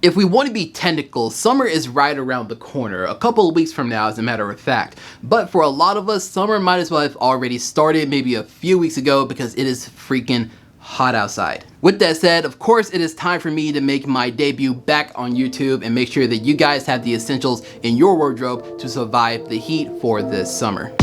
If we want to be technical, summer is right around the corner, a couple of weeks from now as a matter of fact. But for a lot of us, summer might as well have already started maybe a few weeks ago because it is freaking hot outside. With that said, of course, it is time for me to make my debut back on YouTube and make sure that you guys have the essentials in your wardrobe to survive the heat for this summer.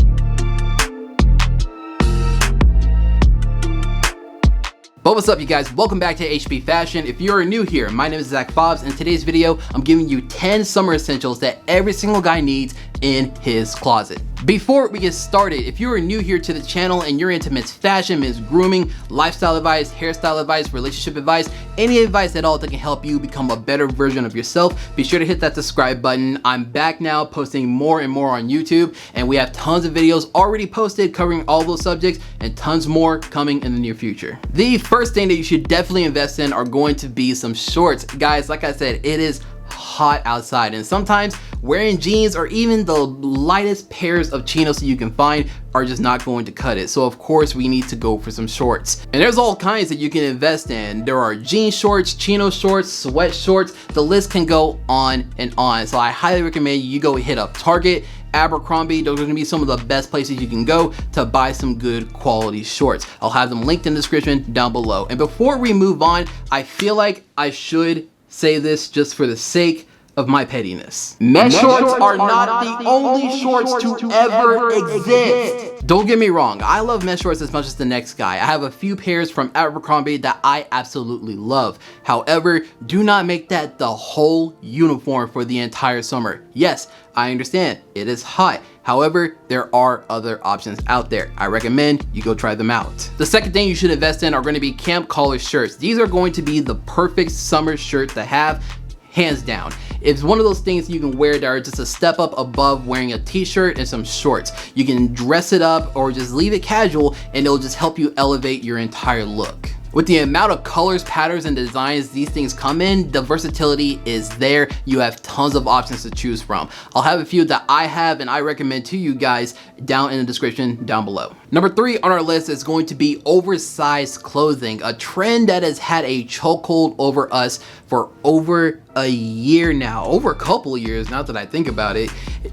But what's up, you guys? Welcome back to HB Fashion. If you're new here, my name is Zach Fobbs. In today's video, I'm giving you 10 summer essentials that every single guy needs in his closet. Before we get started, if you are new here to the channel and you're into men's fashion, men's grooming, lifestyle advice, hairstyle advice, relationship advice, any advice at all that can help you become a better version of yourself, be sure to hit that subscribe button. I'm back now posting more and more on YouTube, and we have tons of videos already posted covering all those subjects and tons more coming in the near future. The first thing that you should definitely invest in are going to be some shorts. Guys, like I said, it is hot outside, and sometimes wearing jeans or even the lightest pairs of chinos that you can find are just not going to cut it. So of course we need to go for some shorts, and there's all kinds that you can invest in. There are jean shorts, chino shorts, sweat shorts, the list can go on and on. So I highly recommend you go hit up Target, Abercrombie. Those are going to be some of the best places you can go to buy some good quality shorts. I'll have them linked in the description down below. And before we move on, I feel like I should say this just for the sake of my pettiness. Men's shorts are not the only shorts to ever exist. Don't get me wrong, I love men's shorts as much as the next guy. I have a few pairs from Abercrombie that I absolutely love. However, do not make that the whole uniform for the entire summer. Yes, I understand, it is hot. However, there are other options out there. I recommend you go try them out. The second thing you should invest in are going to be camp collar shirts. These are going to be the perfect summer shirt to have, hands down. It's one of those things you can wear that are just a step up above wearing a t-shirt and some shorts. You can dress it up or just leave it casual, and it'll just help you elevate your entire look. With the amount of colors, patterns, and designs these things come in, the versatility is there. You have tons of options to choose from. I'll have a few that I have and I recommend to you guys down in the description down below. Number 3 on our list is going to be oversized clothing, a trend that has had a chokehold over us for over a year now, over a couple of years now that I think about it.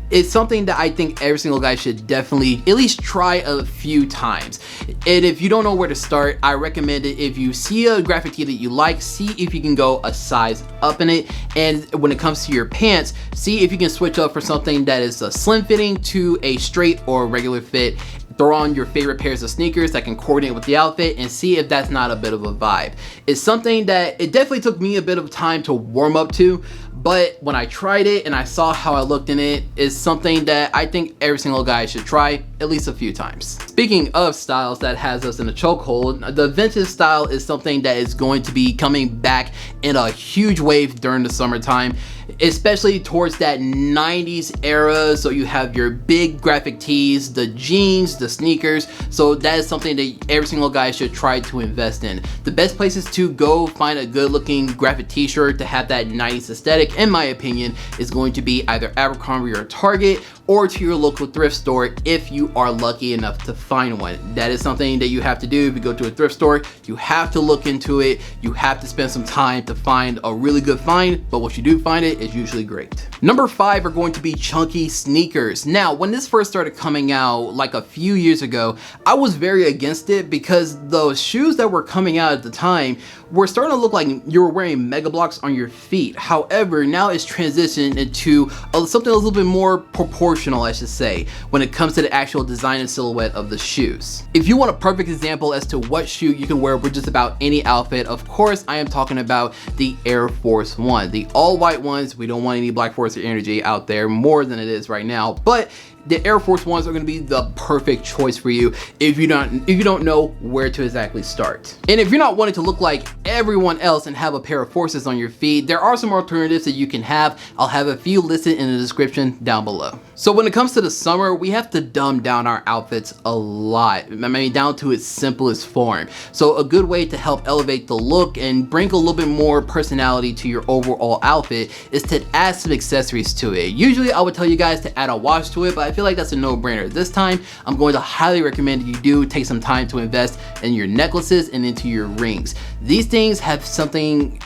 It's something that I think every single guy should definitely at least try a few times. And if you don't know where to start, I recommend it. If you see a graphic tee that you like, see if you can go a size up in it. And when it comes to your pants, see if you can switch up for something that is a slim fitting to a straight or regular fit. Throw on your favorite pairs of sneakers that can coordinate with the outfit and see if that's not a bit of a vibe. It's something that it definitely took me a bit of time to warm up to, but when I tried it and I saw how I looked in it, it's something that I think every single guy should try at least a few times. Speaking of styles that has us in a chokehold, the vintage style is something that is going to be coming back in a huge wave during the summertime, especially towards that 90s era. So you have your big graphic tees, the jeans, the sneakers. So that is something that every single guy should try to invest in. The best places to go find a good looking graphic t-shirt to have that 90s aesthetic, in my opinion, is going to be either Abercrombie or Target, or to your local thrift store if you are lucky enough to find one. That is something that you have to do. If you go to a thrift store, you have to look into it. You have to spend some time to find a really good find, but once you do find it, it's usually great. Number 5 are going to be chunky sneakers. Now, when this first started coming out like a few years ago, I was very against it because those shoes that were coming out at the time were starting to look like you were wearing mega blocks on your feet. However, now it's transitioned into something a little bit more proportional, I should say, when it comes to the actual design and silhouette of the shoes. If you want a perfect example as to what shoe you can wear with just about any outfit, of course I am talking about the Air Force One, the all white ones. We don't want any Black Force or energy out there more than it is right now, but the Air Force Ones are going to be the perfect choice for you if you don't know where to exactly start. And if you're not wanting to look like everyone else and have a pair of Forces on your feet, there are some alternatives that you can have. I'll have a few listed in the description down below. So when it comes to the summer, we have to dumb down our outfits a lot. I mean, down to its simplest form. So a good way to help elevate the look and bring a little bit more personality to your overall outfit is to add some accessories to it. Usually I would tell you guys to add a watch to it, but I feel like that's a no-brainer. This time, I'm going to highly recommend that you do take some time to invest in your necklaces and into your rings. These things have something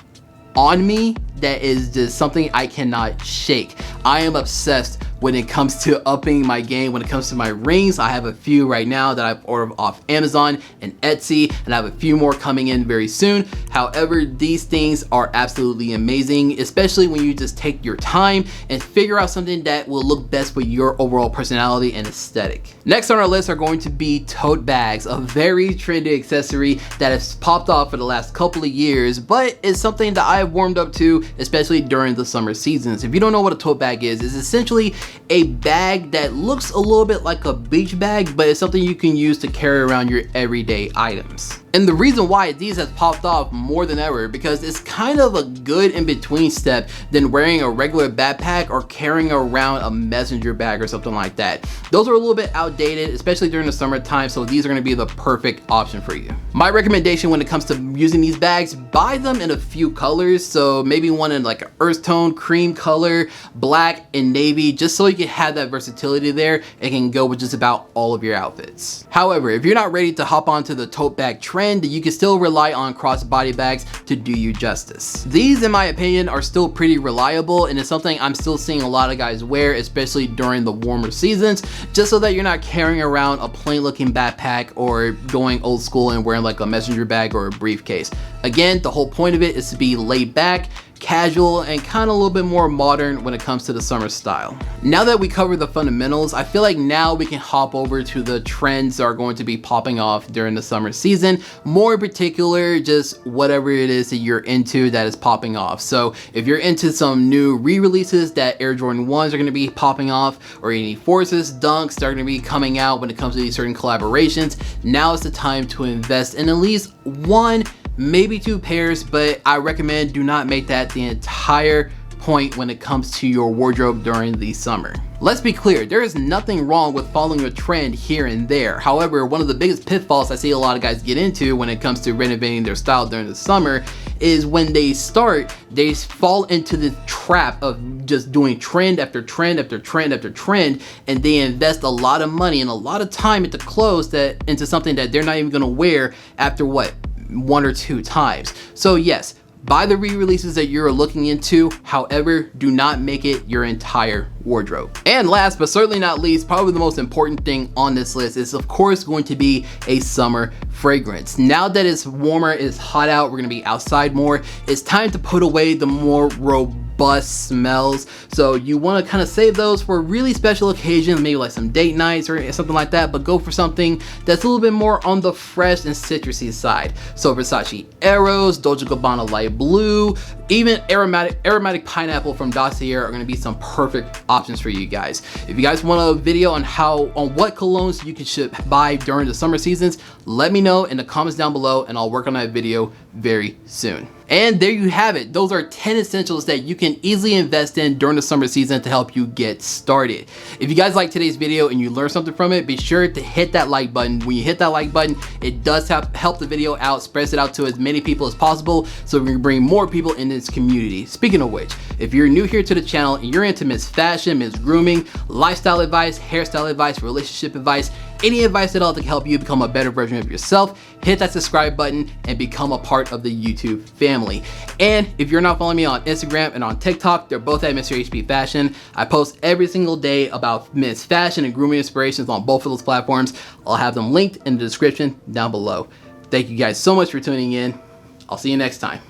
on me that is just something I cannot shake. I am obsessed when it comes to upping my game. When it comes to my rings, I have a few right now that I've ordered off Amazon and Etsy, and I have a few more coming in very soon. However, these things are absolutely amazing, especially when you just take your time and figure out something that will look best with your overall personality and aesthetic. Next on our list are going to be tote bags, a very trendy accessory that has popped off for the last couple of years, but it's something that I've warmed up to, especially during the summer seasons. If you don't know what a tote bag is, it's essentially a bag that looks a little bit like a beach bag, but it's something you can use to carry around your everyday items. And the reason why these has popped off more than ever, because it's kind of a good in-between step than wearing a regular backpack or carrying around a messenger bag or something like that. Those are a little bit outdated, especially during the summertime, so these are gonna be the perfect option for you. My recommendation when it comes to using these bags, buy them in a few colors, so maybe one in like an earth tone, cream color, black, and navy, just so you can have that versatility there and can go with just about all of your outfits. However, if you're not ready to hop onto the tote bag trend, you can still rely on crossbody bags to do you justice. These, in my opinion, are still pretty reliable, and it's something I'm still seeing a lot of guys wear, especially during the warmer seasons, just so that you're not carrying around a plain looking backpack or going old school and wearing like a messenger bag or a briefcase. Again, the whole point of it is to be laid back, casual, and kind of a little bit more modern when it comes to the summer style. Now that we covered the fundamentals, I feel like now we can hop over to the trends that are going to be popping off during the summer season. More in particular, just whatever it is that you're into that is popping off. So if you're into some new re-releases that Air Jordan 1s are going to be popping off, or any Forces, Dunks that are going to be coming out when it comes to these certain collaborations, now is the time to invest in at least one, maybe two pairs, but I recommend do not make that the entire point when it comes to your wardrobe during the summer. Let's be clear, there is nothing wrong with following a trend here and there. However, one of the biggest pitfalls I see a lot of guys get into when it comes to renovating their style during the summer is when they start, they fall into the trap of just doing trend after trend after trend after trend, and they invest a lot of money and a lot of time into clothes into something that they're not even gonna wear after what? One or two times. So yes, buy the re-releases that you're looking into. However, do not make it your entire wardrobe. And last but certainly not least, probably the most important thing on this list is of course going to be a summer fragrance. Now that it's warmer, it's hot out, we're gonna be outside more, it's time to put away the more robust smells. So you want to kind of save those for really special occasions, maybe like some date nights or something like that, but go for something that's a little bit more on the fresh and citrusy side. So Versace Eros, Dolce & Gabbana Light Blue, even aromatic pineapple from Dossier are going to be some perfect options for you guys. If you guys want a video on what colognes you should buy during the summer seasons, let me know in the comments down below and I'll work on that video very soon. And there you have it. Those are 10 essentials that you can easily invest in during the summer season to help you get started. If you guys like today's video and you learned something from it, be sure to hit that like button. When you hit that like button, it does help the video out, spreads it out to as many people as possible so we can bring more people in this community. Speaking of which, if you're new here to the channel and you're into Miss Fashion, Miss Grooming, lifestyle advice, hairstyle advice, relationship advice, any advice at all to help you become a better version of yourself, hit that subscribe button and become a part of the YouTube family. And if you're not following me on Instagram and on TikTok, they're both at Mr. HP Fashion. I post every single day about Miss Fashion and grooming inspirations on both of those platforms. I'll have them linked in the description down below. Thank you guys so much for tuning in. I'll see you next time.